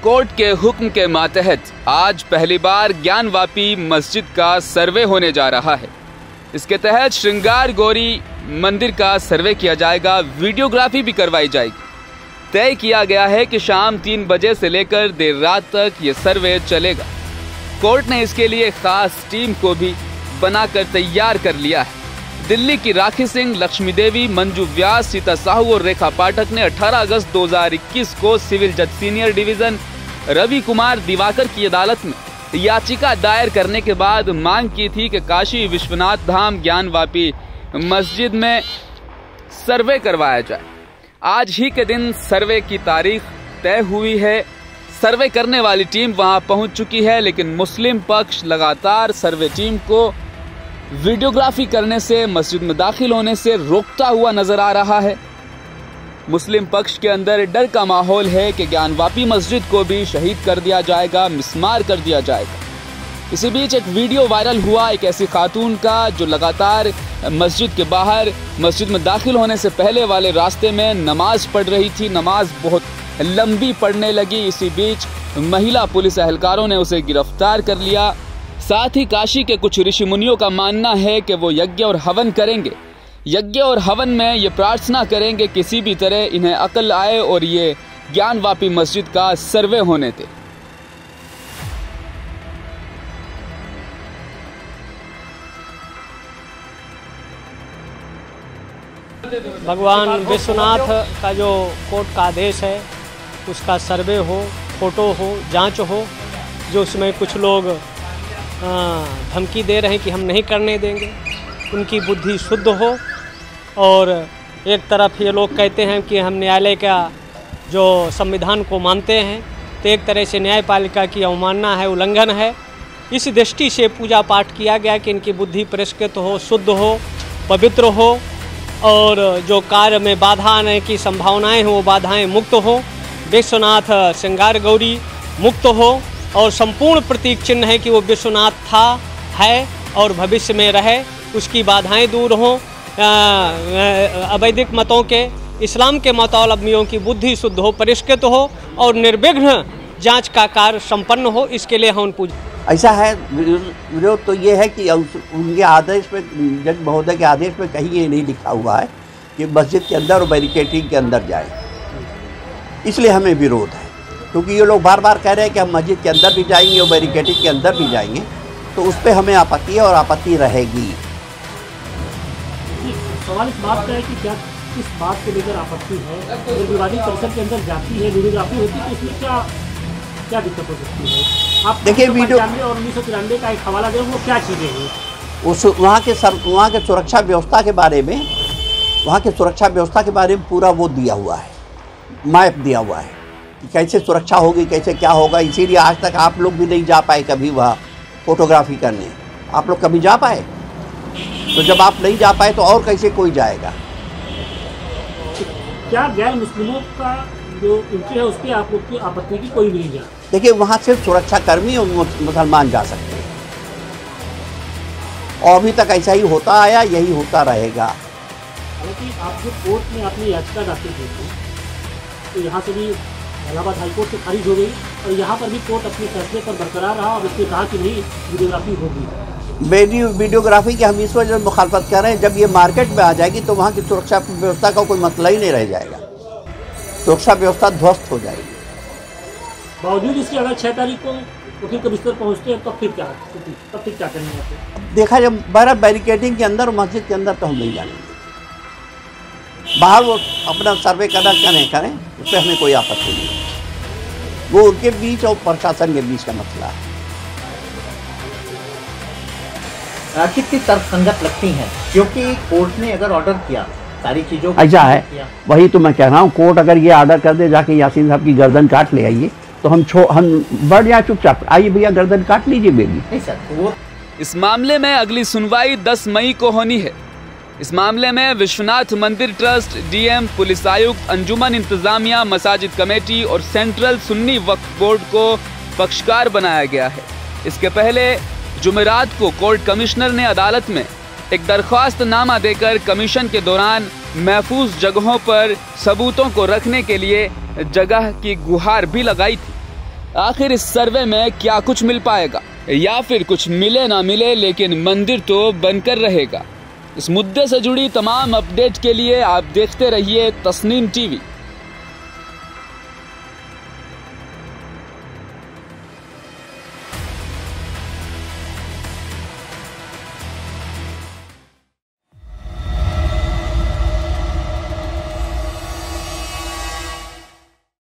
Court के हुक्म के मातहत आज पहली बार ज्ञानवापी मस्जिद का सर्वे होने जा रहा है। इसके तहत श्रृंगार गौरी मंदिर का सर्वे किया जाएगा, वीडियोग्राफी भी करवाई जाएगी। तय किया गया है कि शाम 3 बजे से लेकर देर रात तक ये सर्वे चलेगा। कोर्ट ने इसके लिए खास टीम को भी बनाकर तैयार कर लिया है। दिल्ली की राखी सिंह, लक्ष्मी देवी, मंजू व्यास, सीता साहू और रेखा पाठक ने 18 अगस्त 2021 को सिविल जज सीनियर डिवीजन रवि कुमार दिवाकर की अदालत में याचिका दायर करने के बाद मांग की थी कि काशी विश्वनाथ धाम ज्ञानवापी मस्जिद में सर्वे करवाया जाए। आज ही के दिन सर्वे की तारीख तय हुई है। सर्वे करने वाली टीम वहां पहुंच चुकी है, लेकिन मुस्लिम पक्ष लगातार सर्वे टीम को वीडियोग्राफी करने से, मस्जिद में दाखिल होने से रोकता हुआ नजर आ रहा है। मुस्लिम पक्ष के अंदर डर का माहौल है कि ज्ञानवापी मस्जिद को भी शहीद कर दिया जाएगा, मिस्मार कर दिया जाएगा। इसी बीच एक वीडियो वायरल हुआ एक ऐसी खातून का जो लगातार मस्जिद के बाहर, मस्जिद में दाखिल होने से पहले वाले रास्ते में नमाज पढ़ रही थी। नमाज बहुत लंबी पढ़ने लगी। इसी बीच महिला पुलिस एहलकारों ने उसे गिरफ्तार कर लिया। साथ ही काशी के कुछ ऋषि मुनियों का मानना है कि वो यज्ञ और हवन करेंगे। यज्ञ और हवन में ये प्रार्थना करेंगे किसी भी तरह इन्हें अकल आए और ये ज्ञानवापी मस्जिद का सर्वे होने दे। भगवान विश्वनाथ का जो कोर्ट का आदेश है उसका सर्वे हो, फोटो हो, जांच हो। जो उसमें कुछ लोग धमकी दे रहे हैं कि हम नहीं करने देंगे, उनकी बुद्धि शुद्ध हो। और एक तरफ ये लोग कहते हैं कि हम न्यायालय का जो संविधान को मानते हैं, तो एक तरह से न्यायपालिका की अवमानना है, उल्लंघन है। इस दृष्टि से पूजा पाठ किया गया कि इनकी बुद्धि परिष्कृत हो, शुद्ध हो, पवित्र हो और जो कार्य में बाधा आने की संभावनाएं हो वो बाधाएं मुक्त हो। विश्वनाथ श्रृंगार गौरी मुक्त हो और संपूर्ण प्रतीक चिन्ह है कि वो विश्वनाथ था, है और भविष्य में रहे। उसकी बाधाएं दूर हों। अवैदिक मतों के, इस्लाम के मतावलंबियों की बुद्धि शुद्ध हो, परिष्कृत हो और निर्विघ्न जांच का कार्य संपन्न हो। इसके लिए हम पूजा। ऐसा है, विरोध तो ये है कि उनके आदेश में, जज महोदय के आदेश में कहीं ये नहीं लिखा हुआ है कि मस्जिद के अंदर और बैरिकेडिंग के अंदर जाए। इसलिए हमें विरोध है, क्योंकि ये लोग बार बार कह रहे हैं कि हम मस्जिद के अंदर भी जाएंगे और बैरिकेडिंग के अंदर भी जाएंगे, तो उस पर हमें आपत्ति है और आपत्ति रहेगी। सवाल इस बात का है कि क्या इस बात को लेकर आपत्ति है? अगर विवादित परिसर के अंदर जाती है, वीडियोग्राफी होती है, तो इसमें क्या दिक्कत हो सकती है? आप देखिए, वीडियो और 1993 का एक हवाला दें, वो क्या चीज़ें हैं उस वहाँ के सुरक्षा व्यवस्था के बारे में, वहाँ के सुरक्षा व्यवस्था के बारे में पूरा वो दिया हुआ है, मैप दिया हुआ है कि कैसे सुरक्षा होगी, कैसे क्या होगा। इसीलिए आज तक आप लोग भी नहीं जा पाए कभी वहाँ फोटोग्राफी करने। आप लोग कभी जा पाए? तो जब आप नहीं जा पाए तो और कैसे कोई जाएगा? क्या गैर मुस्लिमों का जो एंट्री है उस पर आप लोग की आपत्ति की कोई नहीं है? देखिए, वहाँ सिर्फ सुरक्षाकर्मी और मुसलमान जा सकते हैं और अभी तक ऐसा ही होता आया, यही होता रहेगा। हालांकि आप जो कोर्ट में अपनी याचिका दाखिल की थी, तो यहाँ से भी इलाहाबाद हाईकोर्ट से खारिज हो गई और यहाँ पर भी कोर्ट अपने फैसले पर बरकरार रहा और इसने कहा कि नहीं, वीडियोग्राफी होगी। वीडियोग्राफी की हम इस वजह से मुखालफत कर रहे हैं, जब ये मार्केट में आ जाएगी तो वहाँ की सुरक्षा व्यवस्था का कोई मतलब ही नहीं रह जाएगा। सुरक्षा व्यवस्था ध्वस्त हो जाएगी। बावजूद इसके अगर 6 तारीख को वकील के बिस्तर पहुँचते हैं, तब फिर क्या करना? देखा जब बारह बैरिकेडिंग के अंदर, मस्जिद के अंदर तो हम नहीं जाएंगे। बाहर वो अपना सर्वे करें, उस पर हमें कोई आपत्ति नहीं। वो उनके बीच और प्रशासन के बीच का मसला है। कितनी तर्कसंगत लगती हैं, क्योंकि कोर्ट ने अगर ऑर्डर किया सारी चीजों को, ऐसा है, वही तो मैं कह रहा हूँ। कोर्ट अगर ये ऑर्डर कर दे जाके यासीन साहब की गर्दन काट ले आइए, तो हम बढ़ जाए चुपचाप। आइए भैया, गर्दन काट लीजिए बेबी। नहीं सर, वो इस मामले में अगली सुनवाई 10 मई को होनी है। इस मामले में विश्वनाथ मंदिर ट्रस्ट, डीएम, पुलिस आयुक्त, अंजुमन इंतजामिया, मसाजिद कमेटी और सेंट्रल सुन्नी वक्फ बोर्ड को पक्षकार बनाया गया है। इसके पहले जुमेरात को कोर्ट कमिश्नर ने अदालत में एक दरख्वास्त नामा देकर कमीशन के दौरान महफूज जगहों पर सबूतों को रखने के लिए जगह की गुहार भी लगाई थी। आखिर इस सर्वे में क्या कुछ मिल पाएगा या फिर कुछ मिले ना मिले लेकिन मंदिर तो बनकर रहेगा। इस मुद्दे से जुड़ी तमाम अपडेट के लिए आप देखते रहिए तस्नीम टीवी।